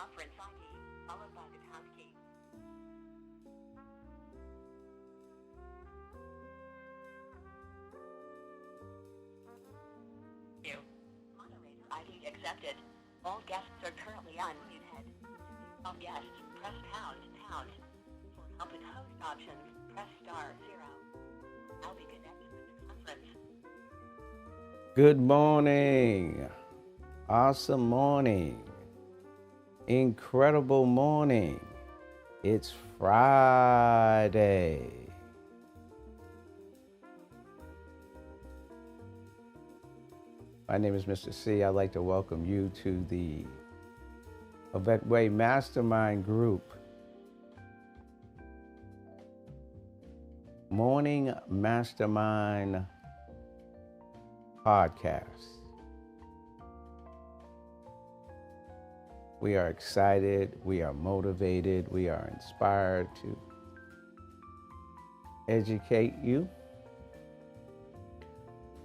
conference ID, followed by the pound key. You. Moderator ID accepted. All guests are currently unmuted. All guests, press pound, pound. For help with host options, press star 0. I'll be connected with the conference. Good morning. Awesome morning. Incredible morning. It's Friday. My name is Mr. C. I'd like to welcome you to the Way Mastermind Group Morning Mastermind Podcast. We are excited, we are motivated, we are inspired to educate you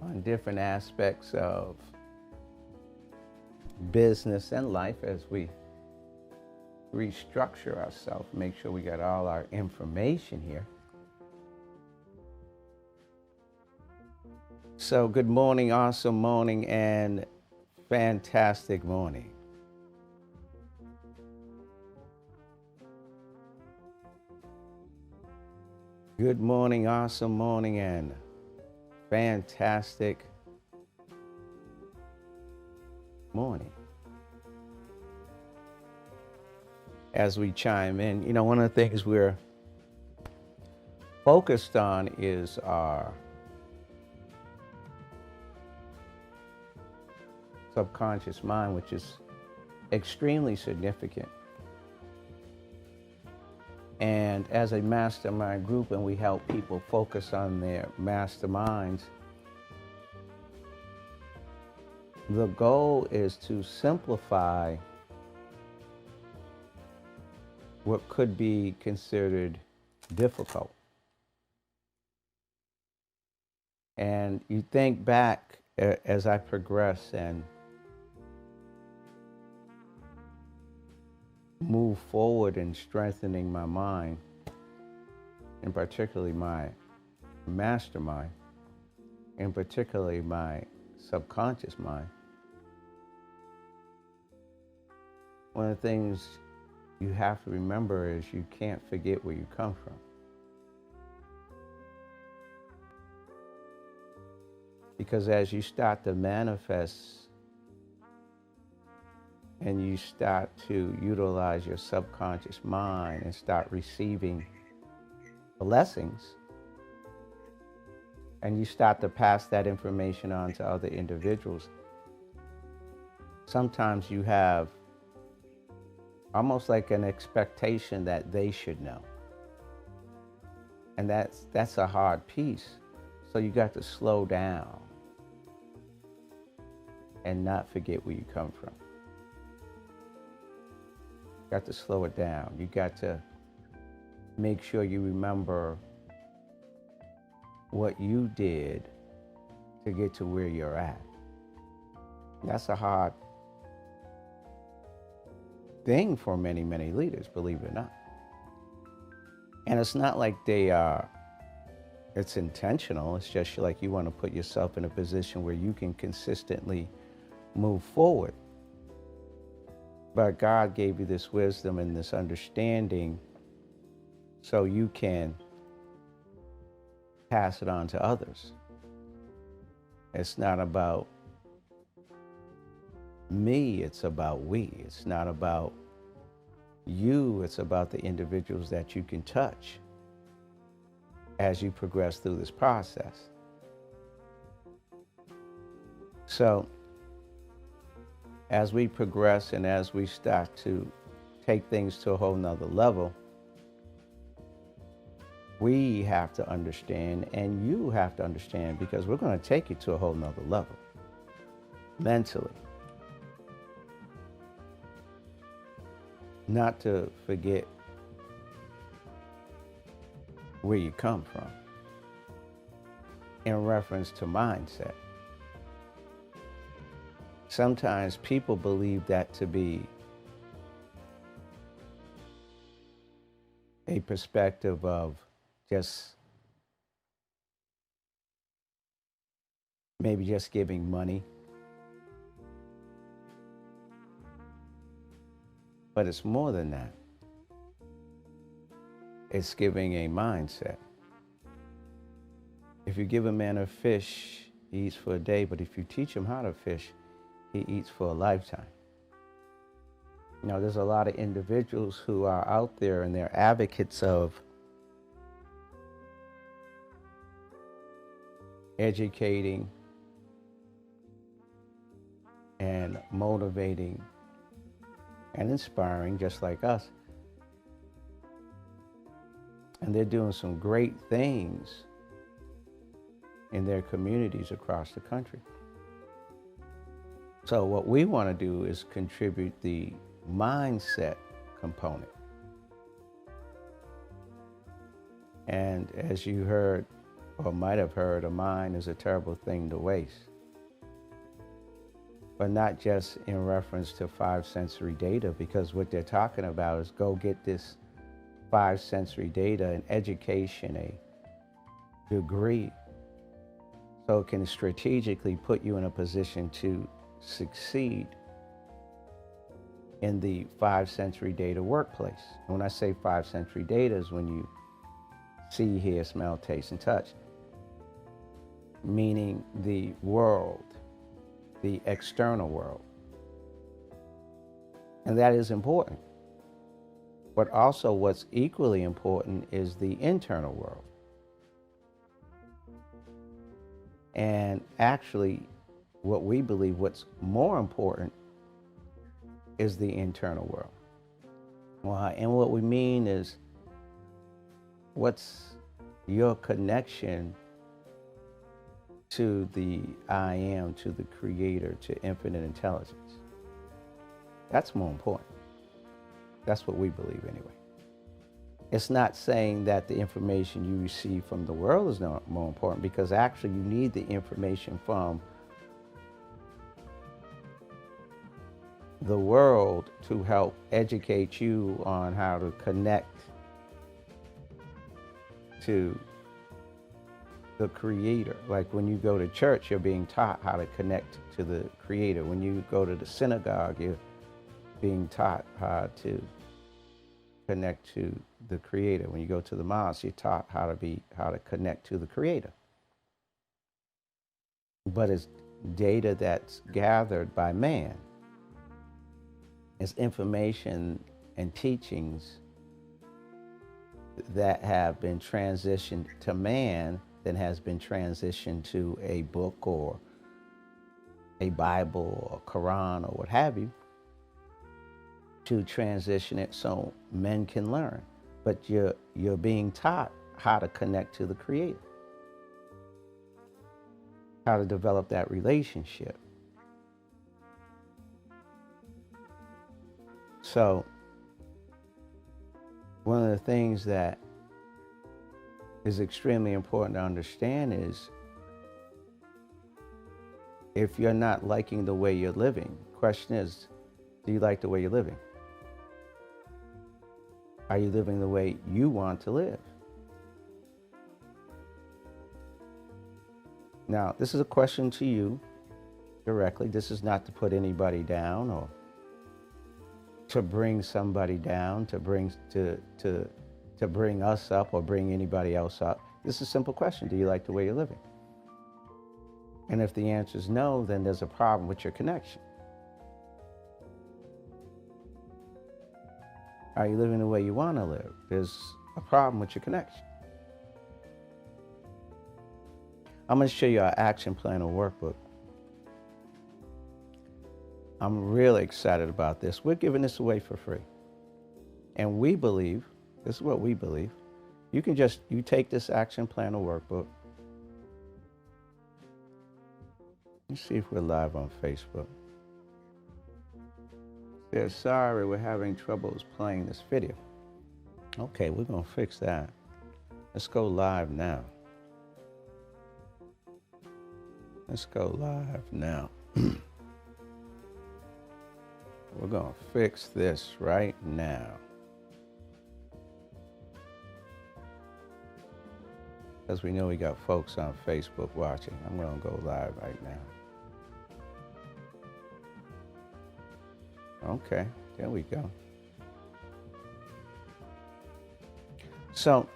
on different aspects of business and life as we restructure ourselves, make sure we got all our information here. So good morning, awesome morning, and fantastic morning. Good morning, awesome morning, and fantastic morning. As we chime in, one of the things we're focused on is our subconscious mind, which is extremely significant. And as a mastermind group, and we help people focus on their masterminds, the goal is to simplify what could be considered difficult. And you think back as I progress and move forward in strengthening my mind, and particularly my mastermind, and particularly my subconscious mind. One of the things you have to remember is you can't forget where you come from. Because as you start to manifest and you start to utilize your subconscious mind and start receiving blessings, and you start to pass that information on to other individuals, sometimes you have almost like an expectation that they should know. And that's a hard piece. So you got to slow down and not forget where you come from. You got to slow it down. You got to make sure you remember what you did to get to where you're at. That's a hard thing for many, many leaders, believe it or not. And it's not like it's intentional. It's just like you want to put yourself in a position where you can consistently move forward. But God gave you this wisdom and this understanding so you can pass it on to others. It's not about me, it's about we. It's not about you, it's about the individuals that you can touch as you progress through this process. So, as we progress and as we start to take things to a whole nother level, we have to understand, and you have to understand, because we're going to take you to a whole nother level mentally. Not to forget where you come from in reference to mindset. Sometimes people believe that to be a perspective of just maybe just giving money, but it's more than that. It's giving a mindset. If you give a man a fish, he eats for a day, but if you teach him how to fish, he eats for a lifetime. You know, there's a lot of individuals who are out there and they're advocates of educating and motivating and inspiring, just like us. And they're doing some great things in their communities across the country. So what we want to do is contribute the mindset component. And as you heard, or might have heard, a mind is a terrible thing to waste. But not just in reference to 5 sensory data, because what they're talking about is go get this 5 sensory data, an education, a degree, so it can strategically put you in a position to succeed in the 5 sensory data workplace. And when I say 5 sensory data is when you see, hear, smell, taste, and touch, meaning the world, the external world. And that is important. But also what's equally important is the internal world. And actually, what we believe what's more important is the internal world. Well, and what we mean is, what's your connection to the I am, to the Creator, to infinite intelligence? That's more important. That's what we believe anyway. It's not saying that the information you receive from the world is not more important, because actually you need the information from the world to help educate you on how to connect to the Creator. Like when you go to church, you're being taught how to connect to the Creator. When you go to the synagogue, you're being taught how to connect to the Creator. When you go to the mosque, you're taught how to connect to the Creator. But it's data that's gathered by man. It's information and teachings that have been transitioned to man, that has been transitioned to a book or a Bible or Quran or what have you, to transition it so men can learn. But you're being taught how to connect to the Creator, how to develop that relationship. So one of the things that is extremely important to understand is, if you're not liking the way you're living, question is, do you like the way you're living? Are you living the way you want to live? Now, this is a question to you directly. This is not to put anybody down or to bring somebody down, to bring us up or bring anybody else up. This is a simple question. Do you like the way you're living? And if the answer is no, then there's a problem with your connection. Are you living the way you want to live? There's a problem with your connection. I'm going to show you our action plan or workbook. I'm really excited about this. We're giving this away for free. And we believe, this is what we believe, you take this action plan or workbook. Let's see if we're live on Facebook. They're sorry, we're having troubles playing this video. Okay, we're going to fix that. Let's go live now. Let's go live now. We're going to fix this right now. because we know we got folks on Facebook watching. I'm going to go live right now. Okay, there we go. So,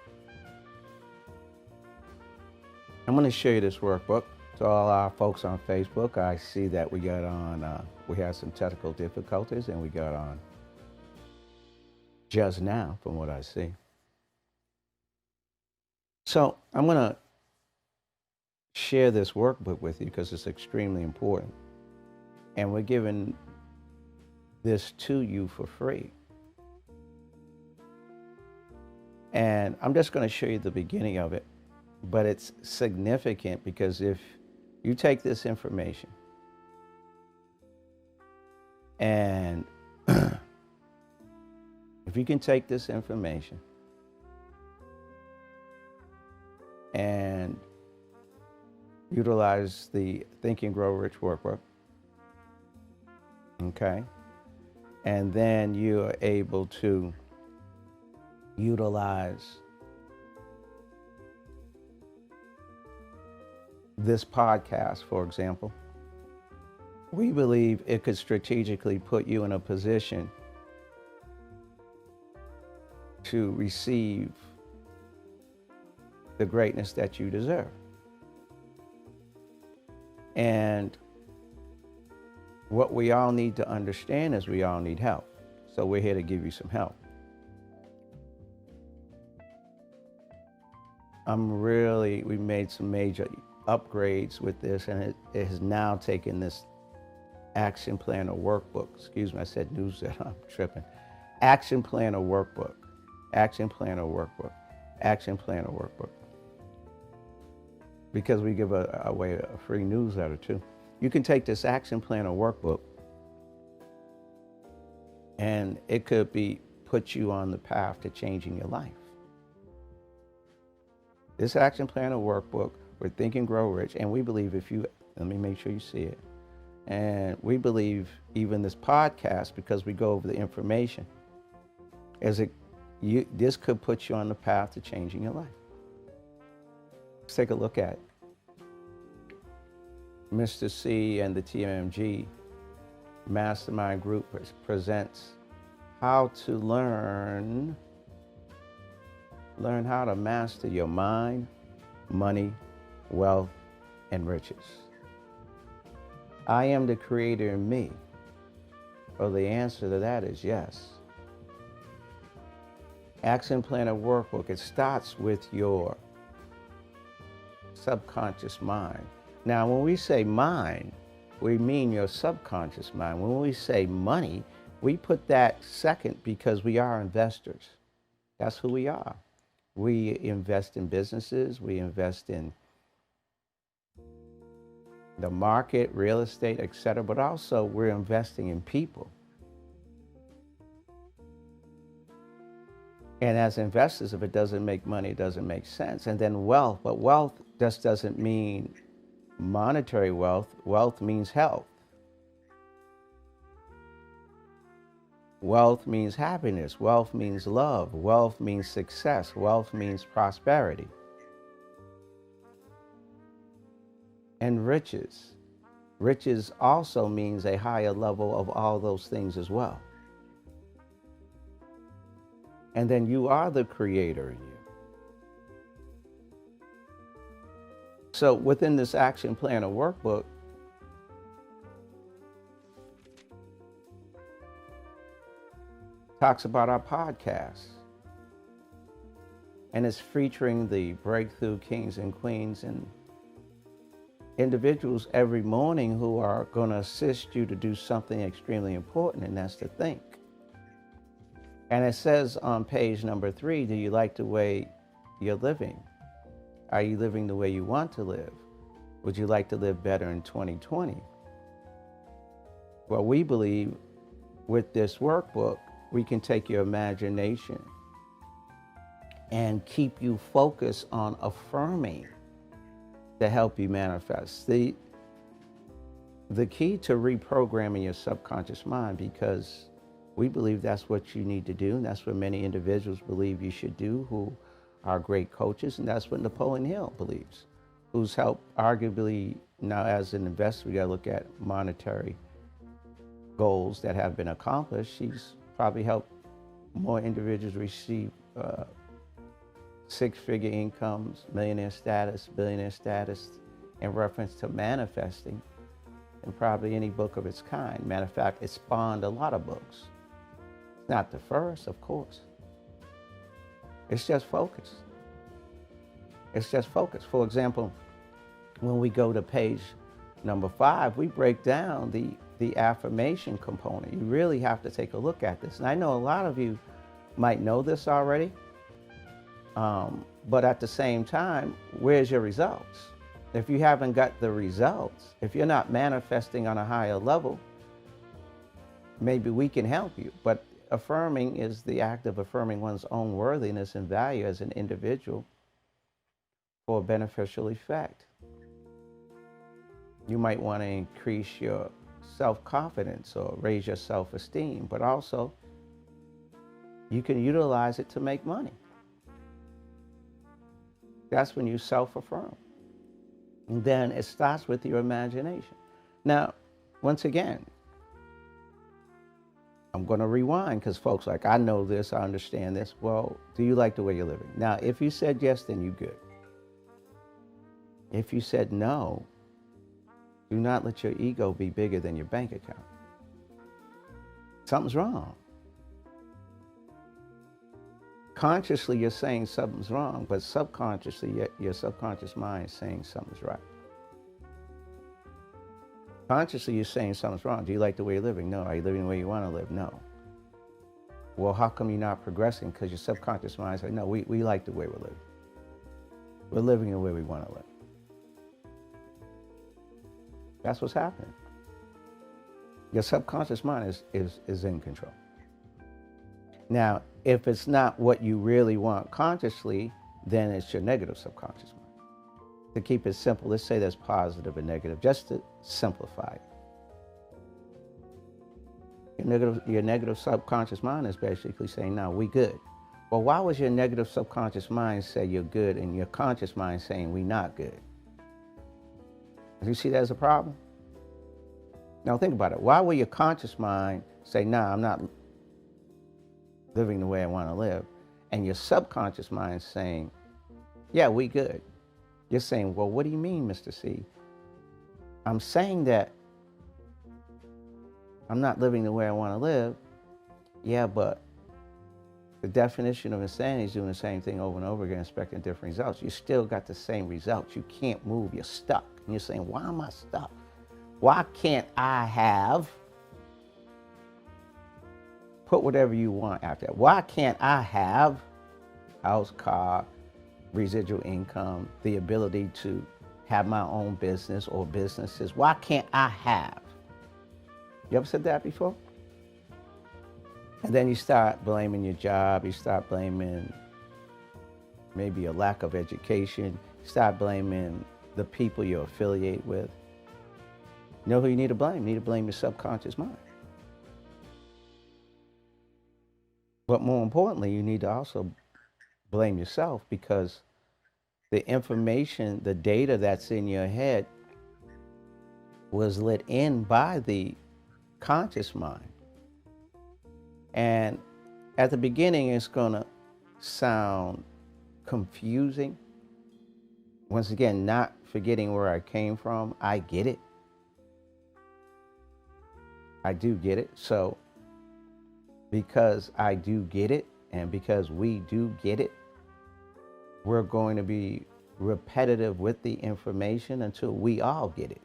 I'm going to show you this workbook. To all our folks on Facebook, I see that we got on, we had some technical difficulties, and we got on just now, from what I see. So I'm going to share this workbook with you because it's extremely important. And we're giving this to you for free. And I'm just going to show you the beginning of it. But it's significant because if you take this information and if you can take this information and utilize the Think and Grow Rich workbook, okay, and then you are able to utilize this podcast, for example, we believe it could strategically put you in a position to receive the greatness that you deserve. And what we all need to understand is we all need help. So we're here to give you some help. We made some major upgrades with this, and it has now taken this action planner workbook. Excuse me, I said newsletter, I'm tripping. Action planner workbook. Action planner workbook. Action planner workbook. Because we give away a free newsletter too. You can take this action planner workbook and it could put you on the path to changing your life. This action planner workbook, we're Think and Grow Rich, and we believe let me make sure you see it. And we believe even this podcast, because we go over the information, this could put you on the path to changing your life. Let's take a look at it. Mr. C and the TMMG Mastermind Group presents how to learn how to master your mind, money, wealth, and riches. I am the creator in me. Well, the answer to that is yes. Action Planner Workbook, it starts with your subconscious mind. Now, when we say mind, we mean your subconscious mind. When we say money, we put that second because we are investors. That's who we are. We invest in businesses, we invest in the market, real estate, etc., but also we're investing in people. And as investors, if it doesn't make money, it doesn't make sense. And then wealth, but wealth just doesn't mean monetary wealth. Wealth means health. Wealth means happiness. Wealth means love. Wealth means success. Wealth means prosperity. And riches. Riches also means a higher level of all those things as well. And then you are the creator in you. So within this Action Planner Workbook, talks about our podcast. And it's featuring the breakthrough kings and queens and individuals every morning who are going to assist you to do something extremely important, and that's to think. And it says on page number 3, do you like the way you're living? Are you living the way you want to live? Would you like to live better in 2020? Well, we believe with this workbook, we can take your imagination and keep you focused on affirming to help you manifest. The key to reprogramming your subconscious mind, because we believe that's what you need to do, and that's what many individuals believe you should do who our great coaches, and that's what Napoleon Hill believes, who's helped arguably, now as an investor, we got to look at monetary goals that have been accomplished. She's probably helped more individuals receive six-figure incomes, millionaire status, billionaire status, in reference to manifesting, than probably any book of its kind. Matter of fact, it spawned a lot of books. It's not the first, of course. It's just focus. It's just focus. For example, when we go to page number 5, we break down the affirmation component. You really have to take a look at this. And I know a lot of you might know this already, but at the same time, where's your results? If you haven't got the results, if you're not manifesting on a higher level, maybe we can help you. But affirming is the act of affirming one's own worthiness and value as an individual for a beneficial effect. You might want to increase your self-confidence or raise your self-esteem, but also you can utilize it to make money. That's when you self-affirm. And then it starts with your imagination. Now, once again, I'm going to rewind because folks like, I know this, I understand this. Well, do you like the way you're living? Now, if you said yes, then you're good. If you said no, do not let your ego be bigger than your bank account. Something's wrong. Consciously, you're saying something's wrong, but subconsciously, your subconscious mind is saying something's right. Consciously, you're saying something's wrong. Do you like the way you're living? No. Are you living the way you want to live? No. Well, how come you're not progressing? Because your subconscious mind says, no, we like the way we're living. We're living the way we want to live. That's what's happening. Your subconscious mind is in control. Now, if it's not what you really want consciously, then it's your negative subconscious mind. To keep it simple, let's say there's positive and negative, just to simplify it. Your negative subconscious mind is basically saying, no, we good. Well, why was your negative subconscious mind say you're good and your conscious mind saying we not good? Do you see that as a problem? Now think about it. Why will your conscious mind say, nah, I'm not living the way I want to live? And your subconscious mind saying, yeah, we good. You're saying, well, what do you mean, Mr. C? I'm saying that I'm not living the way I want to live. Yeah, but the definition of insanity is doing the same thing over and over again, expecting different results. You still got the same results. You can't move. You're stuck. And you're saying, why am I stuck? Why can't I have? Put whatever you want after that. Why can't I have house, car, residual income, the ability to have my own business or businesses? Why can't I have? You ever said that before? And then you start blaming your job. You start blaming maybe a lack of education. You start blaming the people you're affiliated with. You know who you need to blame? You need to blame your subconscious mind. But more importantly, you need to also blame yourself, because the information, the data that's in your head was lit in by the conscious mind. And at the beginning, it's going to sound confusing. Once again, not forgetting where I came from. I get it. I do get it. So because I do get it, and because we do get it, we're going to be repetitive with the information until we all get it.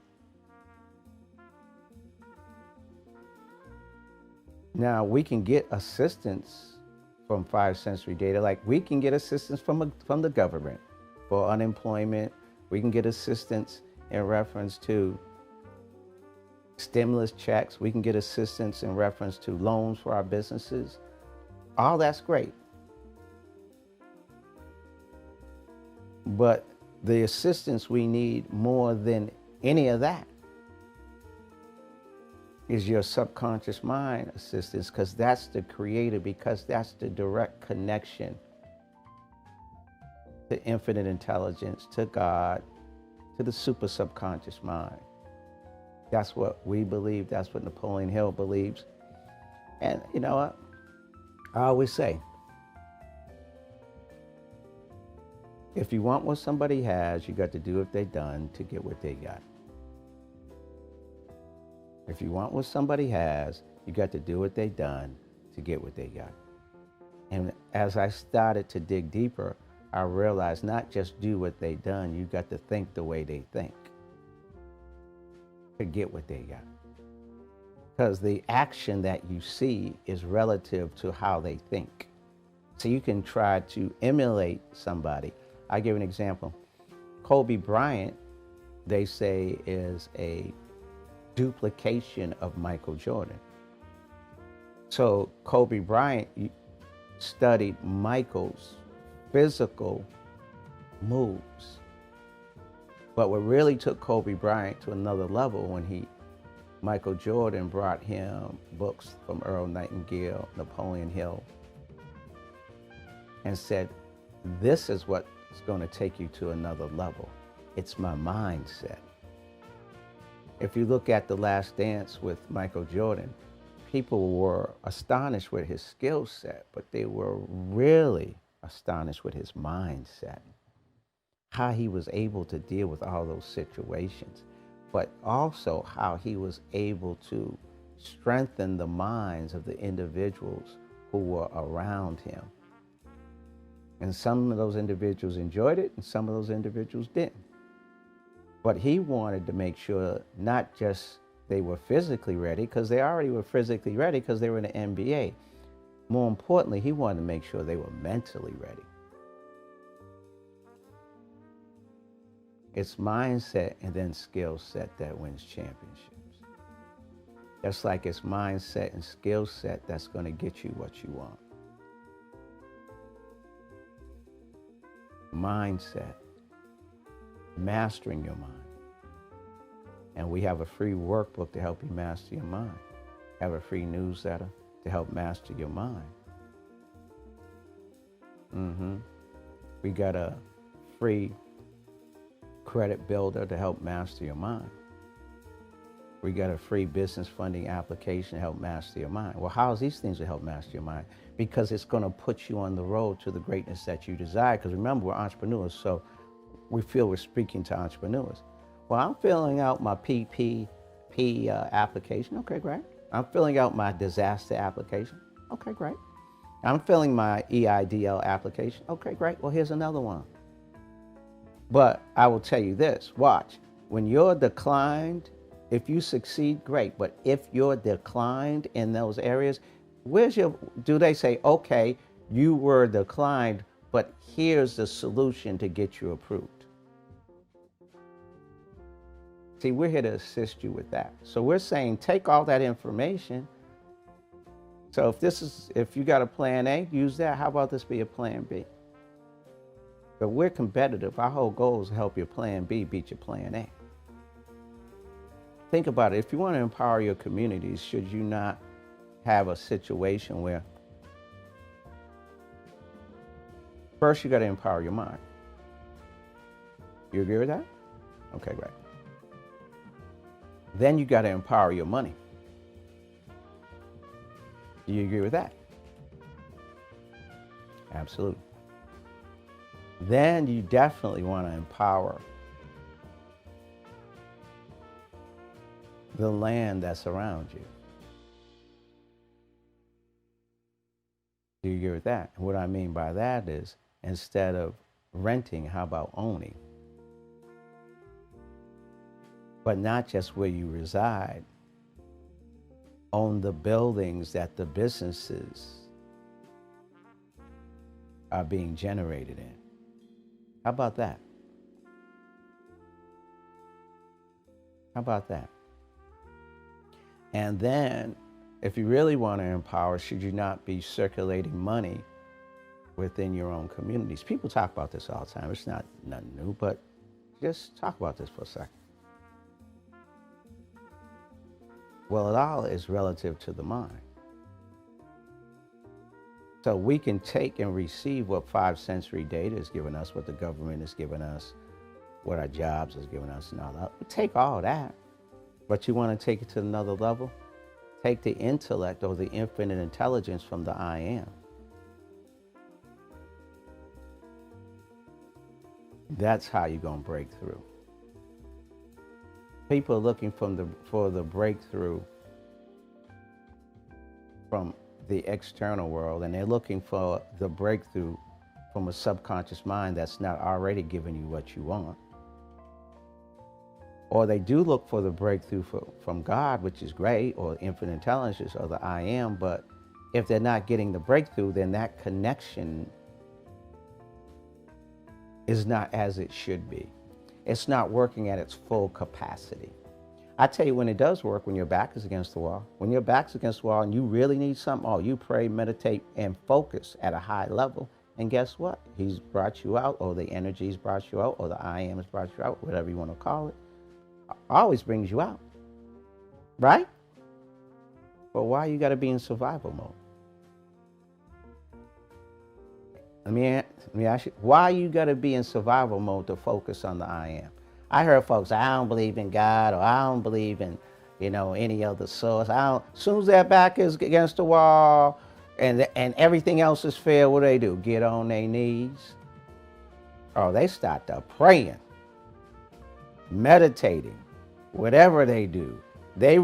Now, we can get assistance from 5 sensory data. Like, we can get assistance from the government for unemployment. We can get assistance in reference to stimulus checks. We can get assistance in reference to loans for our businesses. All that's great. But the assistance we need more than any of that is your subconscious mind assistance, because that's the creator, because that's the direct connection to infinite intelligence, to God, to the super subconscious mind. That's what we believe. That's what Napoleon Hill believes. And you know what? I always say, if you want what somebody has, you got to do what they've done to get what they got. If you want what somebody has, you got to do what they've done to get what they got. And as I started to dig deeper, I realized not just do what they've done, you got to think the way they think to get what they got. Because the action that you see is relative to how they think. So you can try to emulate somebody. I'll give an example. Kobe Bryant, they say, is a duplication of Michael Jordan. So Kobe Bryant studied Michael's physical moves. But what really took Kobe Bryant to another level when Michael Jordan brought him books from Earl Nightingale, Napoleon Hill, and said, this is what's going to take you to another level. It's my mindset. If you look at The Last Dance with Michael Jordan, people were astonished with his skill set, but they were really astonished with his mindset. How he was able to deal with all those situations, but also how he was able to strengthen the minds of the individuals who were around him. And some of those individuals enjoyed it, and some of those individuals didn't. But he wanted to make sure not just they were physically ready, because they already were physically ready because they were in the NBA. More importantly, he wanted to make sure they were mentally ready. It's mindset and then skill set that wins championships. Just like it's mindset and skill set that's going to get you what you want. Mindset, mastering your mind. And we have a free workbook to help you master your mind. Have a free newsletter to help master your mind. We got a free credit builder to help master your mind. We got a free business funding application to help master your mind. Well, how's these things to help master your mind? Because it's going to put you on the road to the greatness that you desire. Because remember, we're entrepreneurs, so we feel we're speaking to entrepreneurs. Well, I'm filling out my PPP application. Okay, great. I'm filling out my disaster application. Okay, great. I'm filling my EIDL application. Okay, great. Well, here's another one. But I will tell you this, watch. When you're declined, if you succeed, great. But if you're declined in those areas, do they say, okay, you were declined, but here's the solution to get you approved? See, we're here to assist you with that. So we're saying, take all that information. So if you got a plan A, use that. How about this be a plan B? But we're competitive. Our whole goal is to help your plan B beat your plan A. Think about it. If you want to empower your communities, should you not have a situation where first you got to empower your mind? You agree with that? Okay, great. Then you got to empower your money. Do you agree with that? Absolutely. Then you definitely want to empower the land that's around you. Do you agree with that? And what I mean by that is, instead of renting, how about owning? But not just where you reside. Own the buildings that the businesses are being generated in. How about that? How about that? And then, if you really want to empower, should you not be circulating money within your own communities? People talk about this all the time. It's not nothing new, but just talk about this for a second. Well, it all is relative to the mind. So we can take and receive what 5 sensory data is giving us, what the government is giving us, what our jobs is giving us, and all that. We take all that, but you want to take it to another level? Take the intellect or the infinite intelligence from the I am. That's how you're going to break through. People are looking for the breakthrough from the external world, and they're looking for the breakthrough from a subconscious mind that's not already giving you what you want. Or they do look for the breakthrough from God, which is great, or infinite intelligence, or the I am, but if they're not getting the breakthrough, then that connection is not as it should be. It's not working at its full capacity. I tell you when it does work, when your back is against the wall. When your back's against the wall and you really need something, oh, you pray, meditate, and focus at a high level. And guess what? He's brought you out, or the energy's brought you out, or the I am has brought you out, whatever you want to call it. Always brings you out. Right? But why you got to be in survival mode? Let me ask you, why you got to be in survival mode to focus on the I am? I heard folks, I don't believe in God, or I don't believe in, any other source. As soon as their back is against the wall and everything else is fair, what do? Get on their knees? Oh, they start to praying, meditating, whatever they do. They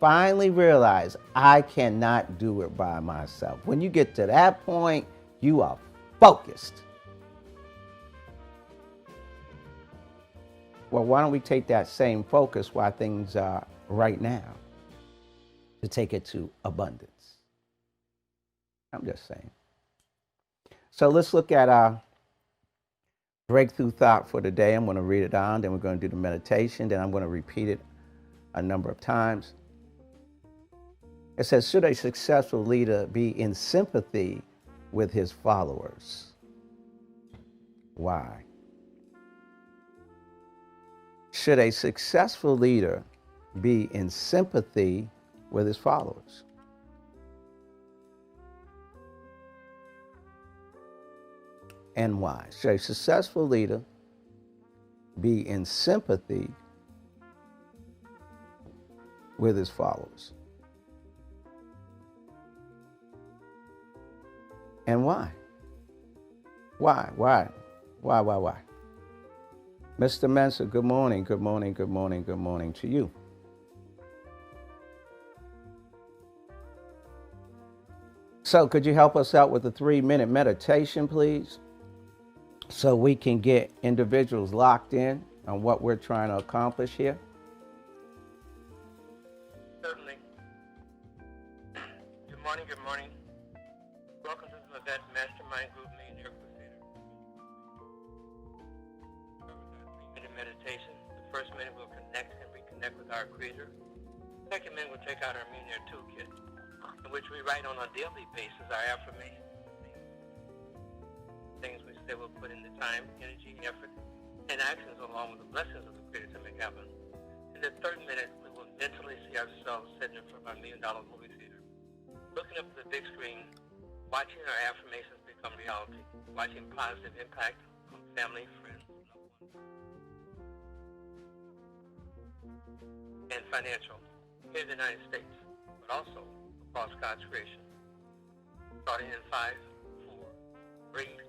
finally realize, I cannot do it by myself. When you get to that point, you are focused. Well, why don't we take that same focus while things are right now to take it to abundance? I'm just saying. So let's look at our breakthrough thought for today. I'm going to read it down, then we're going to do the meditation, then I'm going to repeat it a number of times. It says, should a successful leader be in sympathy with his followers? Why? Should a successful leader be in sympathy with his followers? And why? Should a successful leader be in sympathy with his followers? And why? Why? Mr. Mensa, good morning to you. So could you help us out with a 3-minute meditation, please? So we can get individuals locked in on what we're trying to accomplish here? Certainly. Good morning. Welcome to the event Mastermind Group Millionaire Crusader. 3-minute meditation. The first minute we'll connect and reconnect with our Creator. The second minute we'll take out our Millionaire Toolkit, in which we write on a daily basis our affirmations. Things we say we'll put in the time, energy, effort, and actions along with the blessings of the Creator to make happen. In the third minute, we will mentally see ourselves sitting in front of our $1 million movie theater, looking up at the big screen, watching our affirmations become reality, watching positive impact on family, friends, loved ones, and financial here in the United States, but also across God's creation. Starting in 5, 4, 3, 2.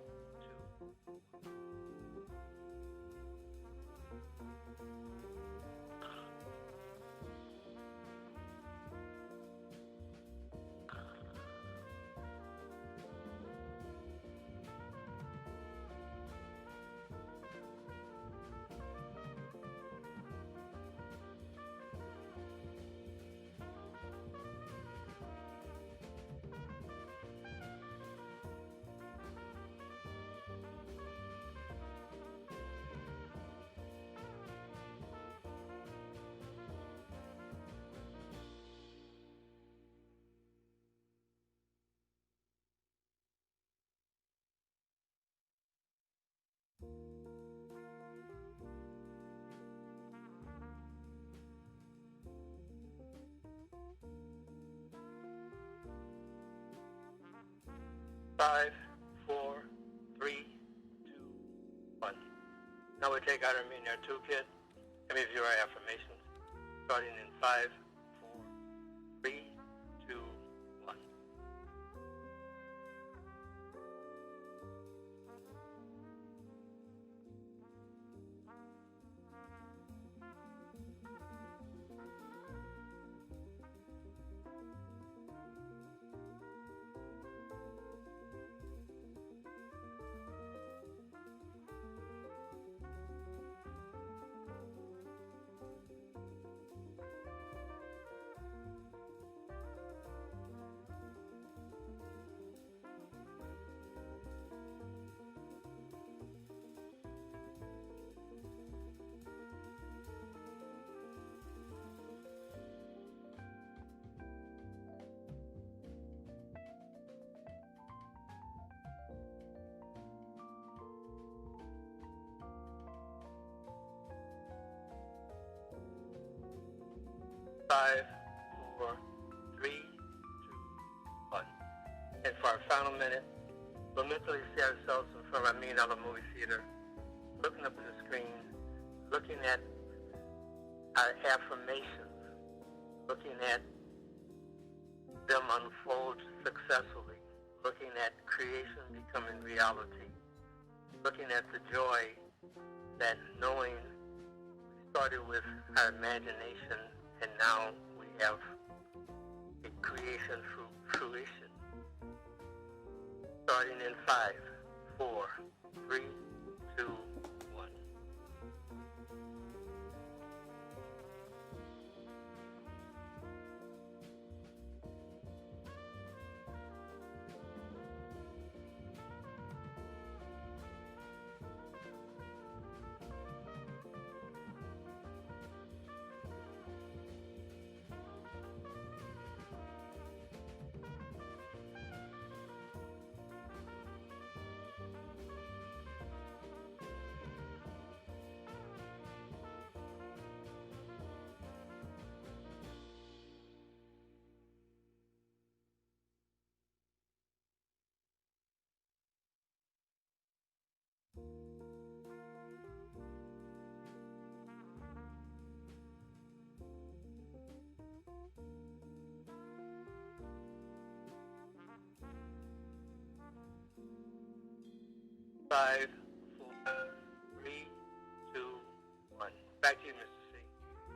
5, 4, 3, 2, 1. Now we take out our millionaire toolkit and review our affirmations, starting in 5, 4, 3, 2, 1. 5, 4, 3, 2, 1. And for our final minute, we'll mentally see ourselves in front of our $1 million movie theater, looking up at the screen, looking at our affirmations, looking at them unfold successfully, looking at creation becoming reality, looking at the joy that knowing we started with our imagination and now we have a creation fruition. Starting in 5, 4, 3, 2, 1. 5, 4, 3, 2, 1. Back to you, Mr. C.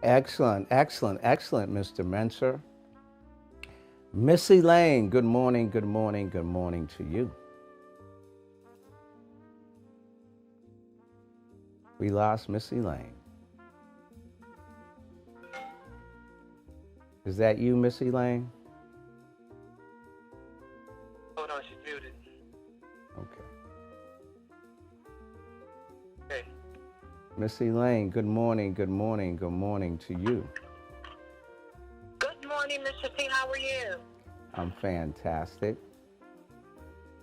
Excellent, excellent, excellent, Mr. Menser. Missy Lane, good morning, good morning, good morning to you. We lost Missy Lane. Is that you, Missy Lane? Hold on, she's muted. Okay. Okay. Missy Lane, good morning, good morning, good morning to you. Good morning, Mr. C. How are you? I'm fantastic.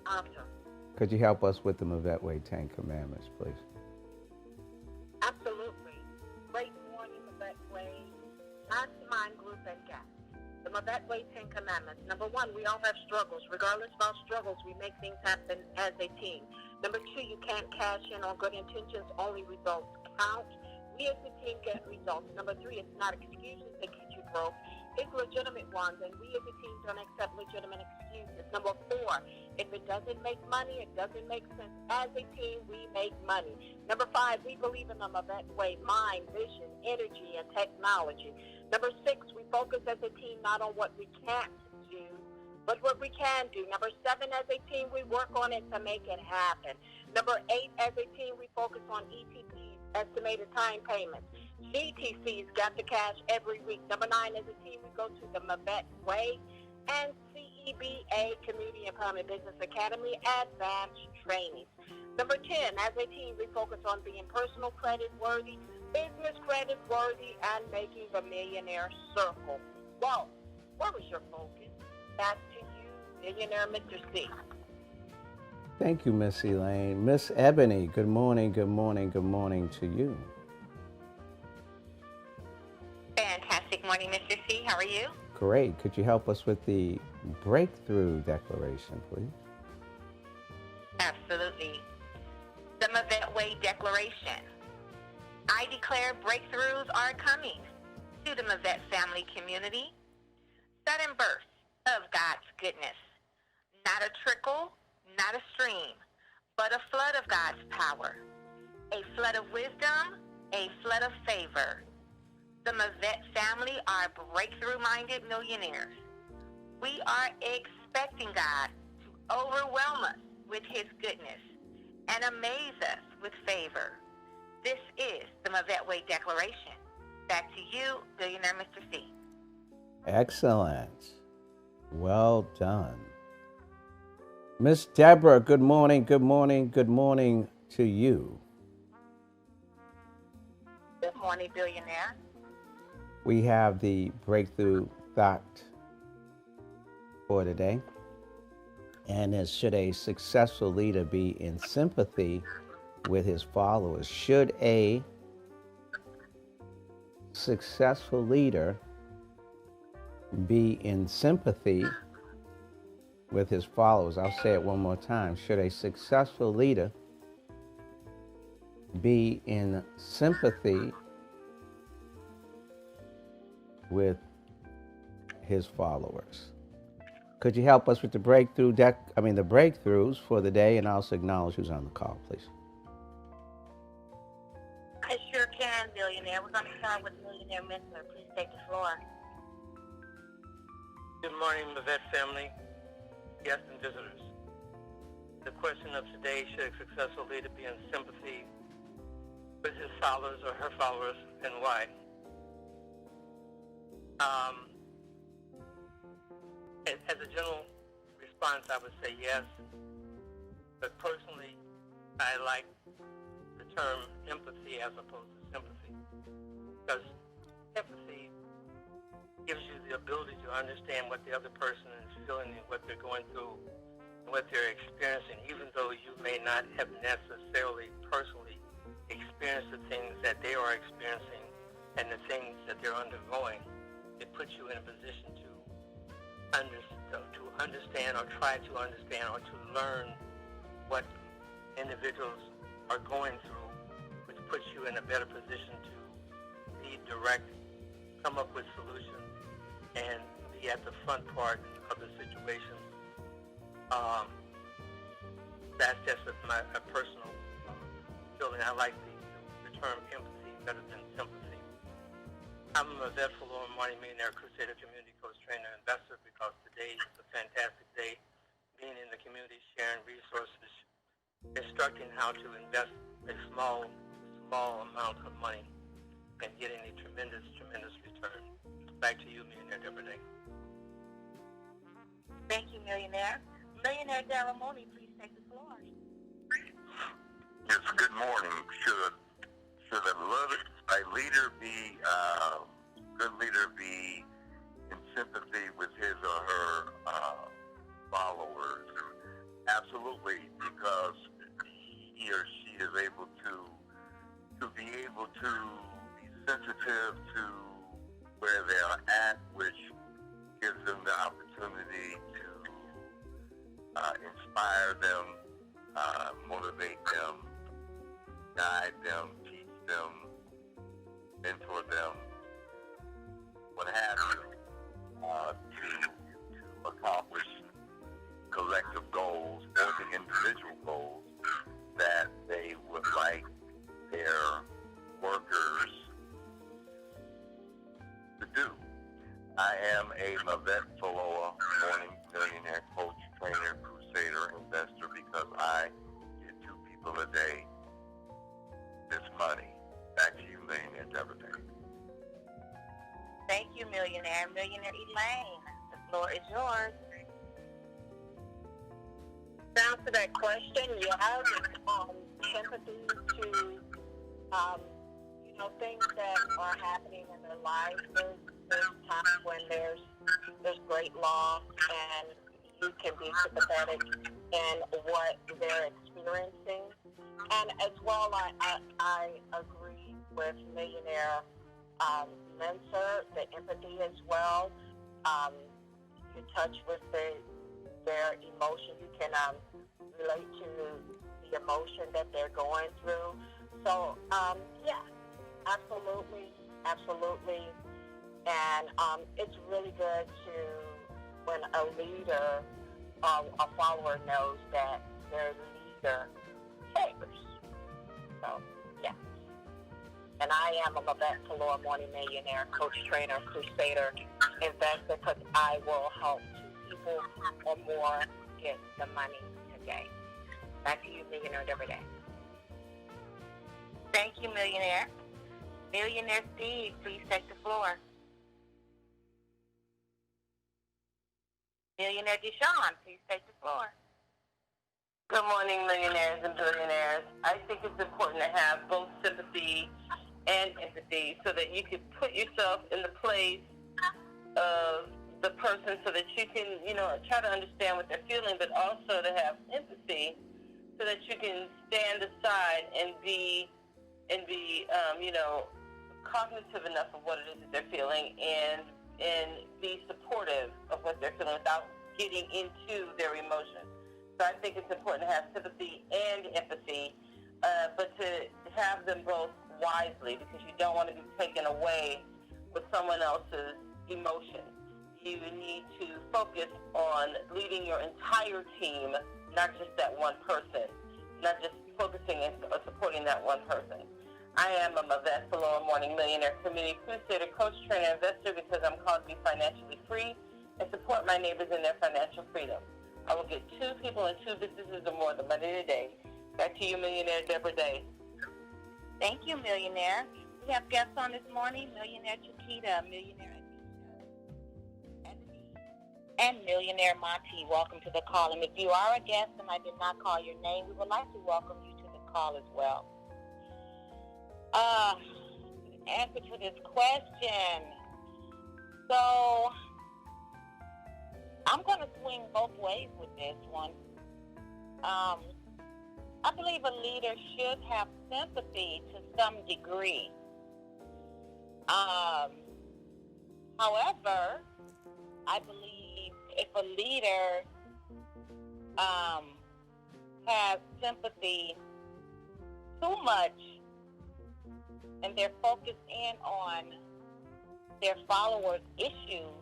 Awesome. Could you help us with the Mavette Way 10 Commandments, please? Absolutely. Great morning, Mavette Way. Mastermind Group and Gap. The Mavette Way 10 Commandments. Number 1, we all have struggles. Regardless of our struggles, we make things happen as a team. Number 2, you can't cash in on good intentions. Only results count. We as a team get results. Number 3, it's not excuses that keep you broke. It's legitimate ones, and we as a team don't accept legitimate excuses. Number 4, if it doesn't make money, it doesn't make sense. As a team, we make money. Number 5, we believe in the Mavette Way, mind, vision, energy, and technology. Number 6, we focus as a team not on what we can't do, but what we can do. Number 7, as a team, we work on it to make it happen. Number 8, as a team, we focus on ETPs, estimated time payments. GTCs, got the cash every week. Number 9, as a team, we go to the Mavette Way and CEBA, Community Empowerment Business Academy, Advanced Training. Number 10, as a team, we focus on being personal credit worthy, business credit worthy, and making the millionaire circle. Well, where was your focus? Back to you, Millionaire Mr. C. Thank you, Missy Lane. Miss Ebony, good morning, good morning, good morning to you. Fantastic morning, Mr. C. How are you? Great. Could you help us with the breakthrough declaration, please? Absolutely. The Mavette Way Declaration. I declare breakthroughs are coming to the Mavette family community. Sudden bursts of God's goodness. Not a trickle, not a stream, but a flood of God's power. A flood of wisdom, a flood of favor. The Mavette family are breakthrough-minded millionaires. We are expecting God to overwhelm us with his goodness and amaze us with favor. This is the Mavette Way Declaration. Back to you, Billionaire Mr. C. Excellent. Well done. Miss Deborah, good morning, good morning, good morning to you. Good morning, Billionaire. We have the breakthrough thought for today. And it's, should a successful leader be in sympathy with his followers? Should a successful leader be in sympathy with his followers? I'll say it one more time. Should a successful leader be in sympathy with his followers? Could you help us with the the breakthroughs for the day, and also acknowledge who's on the call, please? I sure can, Billionaire. We're going to start with Millionaire Mentor. Please take the floor. Good morning, Mavette family, guests and visitors. The question of today, should a successful leader be in sympathy with his followers or her followers, and why? As a general response, I would say yes, but personally, I like the term empathy as opposed to sympathy, because empathy gives you the ability to understand what the other person is feeling and what they're going through and what they're experiencing, even though you may not have necessarily personally experienced the things that they are experiencing and the things that they're undergoing. It puts you in a position to understand or try to understand or to learn what individuals are going through, which puts you in a better position to be direct, come up with solutions, and be at the front part of the situation. That's just a personal feeling. I like the term empathy better than sympathy. I'm a vet for Lower Morning Millionaire Crusader Community Coach Trainer Investor, because today is a fantastic day, being in the community, sharing resources, instructing how to invest a small amount of money and getting a tremendous return. Back to you, Millionaire Deborah. Thank you, Millionaire. Millionaire Daramoni, please take the floor. Yes, good morning. Should a leader be good leader be in sympathy with his or her followers? Absolutely, because he or she is able to be sensitive to where they are at, which gives them the opportunity to inspire them, motivate them, guide them, teach them, mentor them, what have you, to accomplish collective goals or the individual goals that they would like their workers to do. I am a Mavette Faloa Morning Millionaire Coach, Trainer, Crusader, Investor, because I get 2 people a day this money. Back to you, Millionaire Deborah. Thank you, Millionaire. Millionaire Elaine, the floor is yours. To answer that question, sympathy to, things that are happening in their lives. There's times when there's great loss, and you can be sympathetic in what they're experiencing. And as well, I agree with Millionaire Mentor, the empathy as well. You touch with their emotion. You can relate to the emotion that they're going through. So, yeah, absolutely. And it's really good when a leader or a follower knows that their leader cares. So, yeah. And I am a Lavette Galore Morning Millionaire, coach, trainer, crusader, investor, because I will help 2 people or more get the money today. Back to you, Millionaire Every Day. Thank you, Millionaire. Millionaire Steve, please take the floor. Millionaire Deshawn, please take the floor. Good morning, millionaires and billionaires. I think it's important to have both sympathy and empathy so that you can put yourself in the place of the person so that you can, try to understand what they're feeling, but also to have empathy so that you can stand aside and be cognitive enough of what it is that they're feeling and be supportive of what they're feeling without getting into their emotions. So I think it's important to have sympathy and empathy, but to have them both wisely, because you don't want to be taken away with someone else's emotion. You need to focus on leading your entire team, not just that one person, not just focusing and supporting that one person. I am a Lavette Galore Morning Millionaire Community Crusader, coach, trainer, investor, because I'm called to be financially free and support my neighbors in their financial freedom. I will get 2 people and 2 businesses or more the money today. Back to you, Millionaire Deborah Day. Thank you, Millionaire. We have guests on this morning, Millionaire Chiquita, Millionaire Anita, and Millionaire Monty. Welcome to the call. And if you are a guest and I did not call your name, we would like to welcome you to the call as well. Answer to this question. So I'm going to swing both ways with this one. I believe a leader should have sympathy to some degree. However, I believe if a leader has sympathy too much and they're focused in on their followers' issues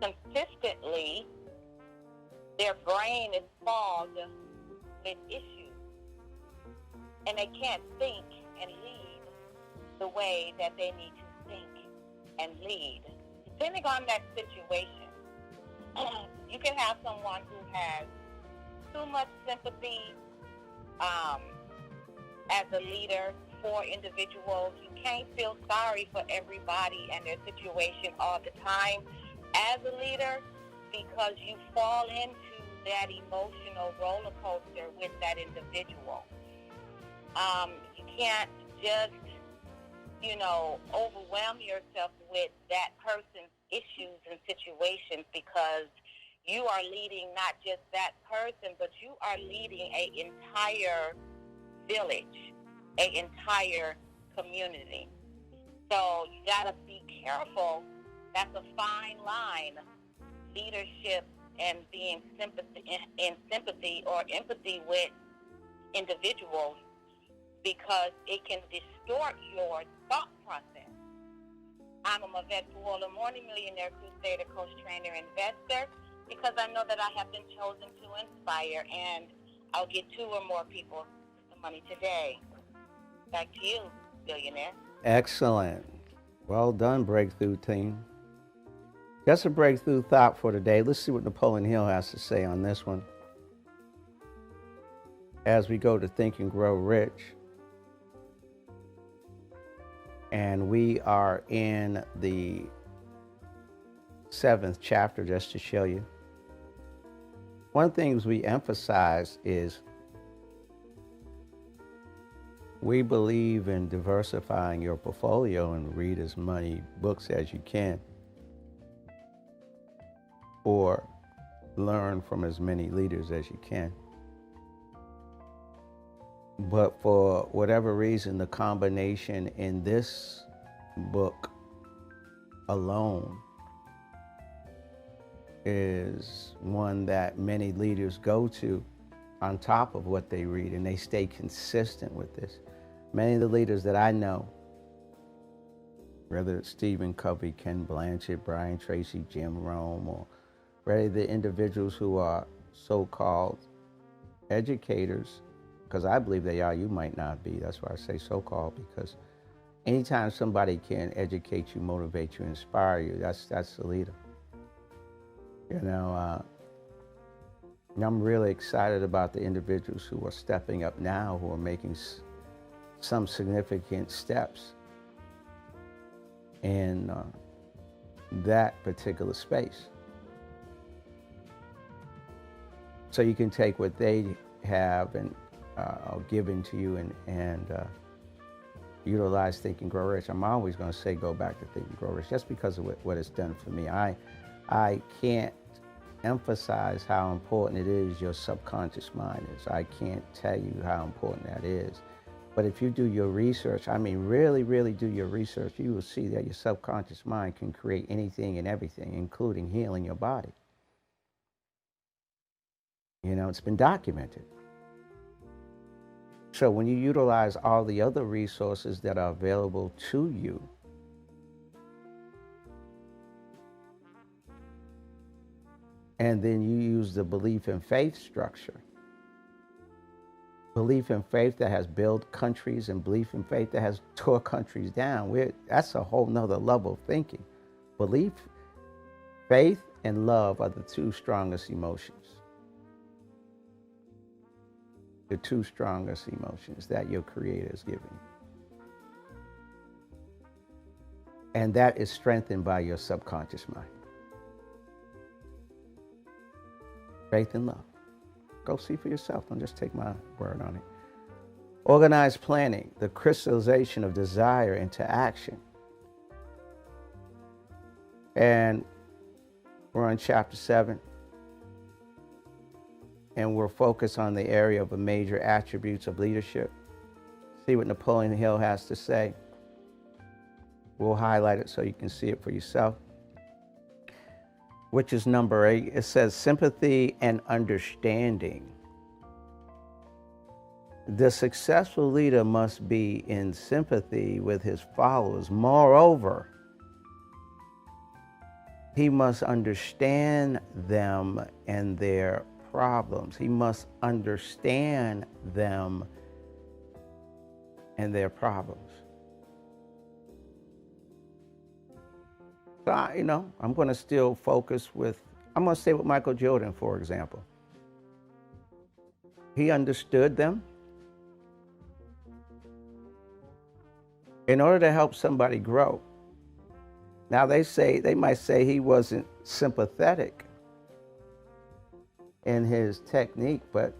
consistently, their brain is fogged with issues, and they can't think and lead the way that they need to think and lead. Depending on that situation, you can have someone who has too much sympathy as a leader for individuals. You can't feel sorry for everybody and their situation all the time as a leader, because you fall into that emotional roller coaster with that individual. You can't just, overwhelm yourself with that person's issues and situations, because you are leading not just that person, but you are leading an entire village, an entire community. So you got to be careful. That's a fine line, leadership and being in sympathy or empathy with individuals, because it can distort your thought process. I'm a Lavette Galore Morning Millionaire Crusader, coach, trainer, investor, because I know that I have been chosen to inspire, and I'll get 2 or more people the money today. Back to you, billionaire. Excellent. Well done, Breakthrough team. That's a breakthrough thought for today. Let's see what Napoleon Hill has to say on this one. As we go to Think and Grow Rich, and we are in the 7th chapter, just to show you. One thing we emphasize is we believe in diversifying your portfolio and read as many books as you can, or learn from as many leaders as you can. But for whatever reason, the combination in this book alone is one that many leaders go to on top of what they read, and they stay consistent with this. Many of the leaders that I know, whether it's Stephen Covey, Ken Blanchett, Brian Tracy, Jim Rome, or whether the individuals who are so-called educators, because I believe they are, you might not be. That's why I say so-called, because anytime somebody can educate you, motivate you, inspire you, that's the leader. You know, and I'm really excited about the individuals who are stepping up now, who are making some significant steps in that particular space. So you can take what they have and given to you and utilize Think and Grow Rich. I'm always going to say go back to Think and Grow Rich, just because of what it's done for me. I can't emphasize how important it is your subconscious mind is. I can't tell you how important that is. But if you do your research, I mean really, really do your research, you will see that your subconscious mind can create anything and everything, including healing your body. You know, it's been documented. So when you utilize all the other resources that are available to you, and then you use the belief in faith structure, belief in faith that has built countries and belief in faith that has tore countries down, that's a whole nother level of thinking. Belief, faith, and love are the two strongest emotions. The two strongest emotions that your Creator is giving. And that is strengthened by your subconscious mind. Faith and love. Go see for yourself. Don't just take my word on it. Organized planning, the crystallization of desire into action. And we're on chapter 7. And we're focused on the area of the major attributes of leadership. See what Napoleon Hill has to say. We'll highlight it so you can see it for yourself. Which is number 8. It says sympathy and understanding. The successful leader must be in sympathy with his followers. Moreover, he must understand them and their problems. He must understand them and their problems. So, I'm going to still focus I'm going to stay with Michael Jordan, for example. He understood them. In order to help somebody grow. Now they might say he wasn't sympathetic in his technique, but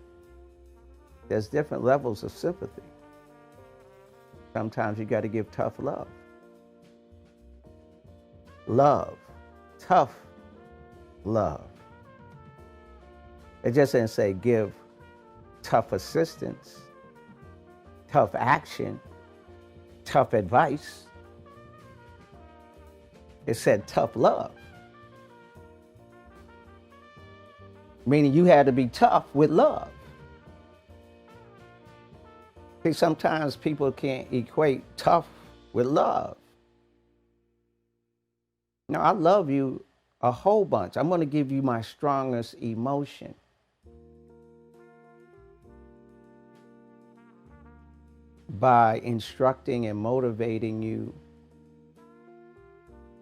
there's different levels of sympathy. Sometimes you got to give tough love. Love. Tough love. It just didn't say give tough assistance, tough action, tough advice. It said tough love. Meaning you had to be tough with love. See, sometimes people can't equate tough with love. Now, I love you a whole bunch. I'm going to give you my strongest emotion. By instructing and motivating you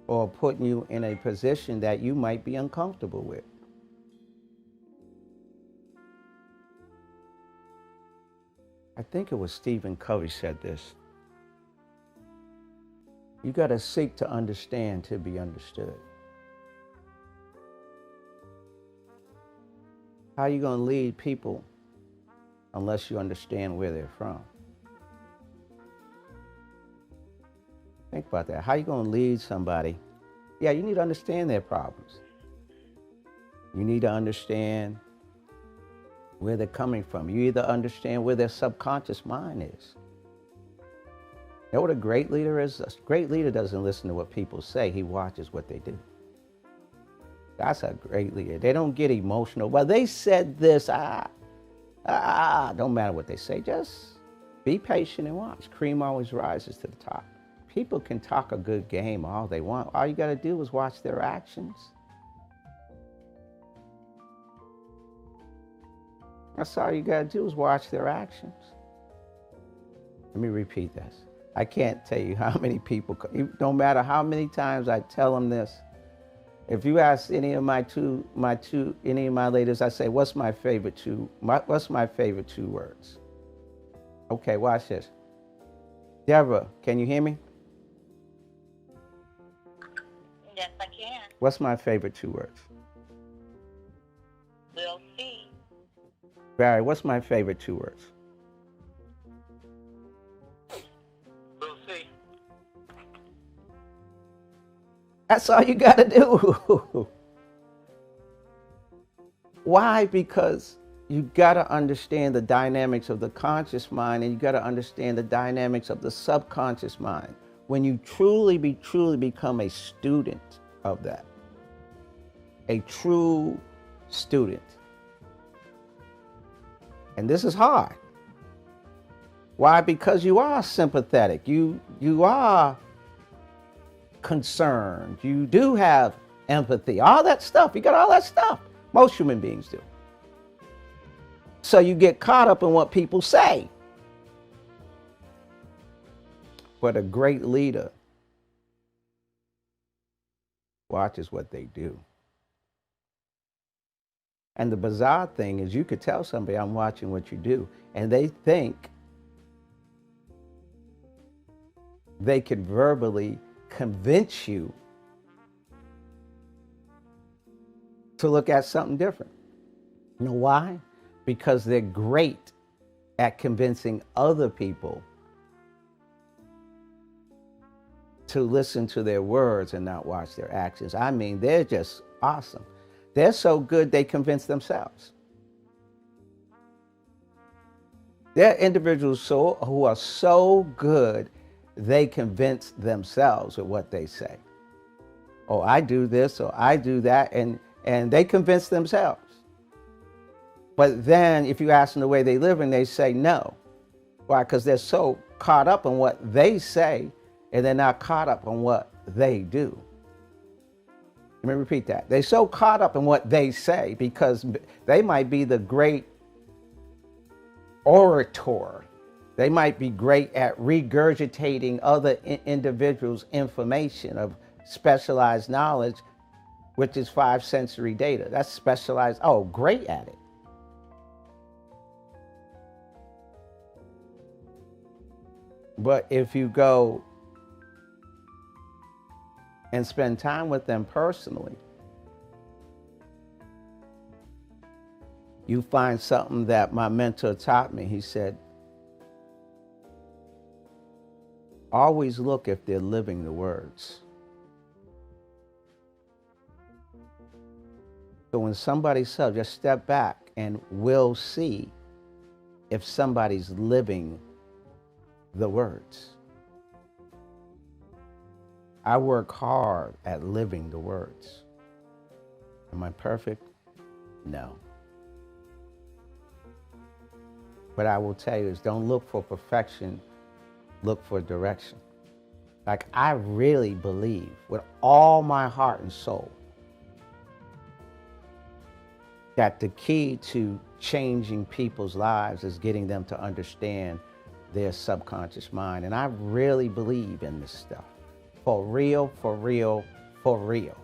or putting you in a position that you might be uncomfortable with. I think it was Stephen Covey said this. You got to seek to understand to be understood. How are you going to lead people unless you understand where they're from? Think about that. How are you going to lead somebody? Yeah, you need to understand their problems. You need to understand where they're coming from. You either understand where their subconscious mind is. You know what a great leader is? A great leader doesn't listen to what people say. He watches what they do. That's a great leader. They don't get emotional. Well, they said this. Don't matter what they say. Just be patient and watch. Cream always rises to the top. People can talk a good game all they want. All you got to do is watch their actions. That's all you got to do is watch their actions. Let me repeat this. I can't tell you how many people, no matter how many times I tell them this, if you ask any of any of my ladies, I say, what's my favorite two words? Okay, watch this. Deborah, can you hear me? Yes, I can. What's my favorite 2 words? We'll see. Barry, what's my favorite 2 words? We'll see. That's all you got to do. Why? Because you got to understand the dynamics of the conscious mind, and you got to understand the dynamics of the subconscious mind. When you truly become a student of that, a true student. And this is hard. Why? Because you are sympathetic. You are concerned. You do have empathy. All that stuff. You got all that stuff. Most human beings do. So you get caught up in what people say. But a great leader watches what they do. And the bizarre thing is, you could tell somebody, I'm watching what you do, and they think they could verbally convince you to look at something different. You know why? Because they're great at convincing other people to listen to their words and not watch their actions. I mean, they're just awesome. They're so good, they convince themselves. There are individuals who are so good, they convince themselves with what they say. Oh, I do this, or I do that, and they convince themselves. But then if you ask them the way they live, and they say no. Why? Because they're so caught up in what they say, and they're not caught up on what they do. Let me repeat that. They're so caught up in what they say, because they might be the great orator. They might be great at regurgitating other individuals' information of specialized knowledge, which is 5 sensory data. That's specialized. Oh, great at it. But if you go and spend time with them personally, you find something that my mentor taught me. He said, always look if they're living the words. So when somebody says, just step back and we'll see if somebody's living the words. I work hard at living the words. Am I perfect? No. What I will tell you is, don't look for perfection, look for direction. Like, I really believe with all my heart and soul that the key to changing people's lives is getting them to understand their subconscious mind. And I really believe in this stuff. For real, for real, for real.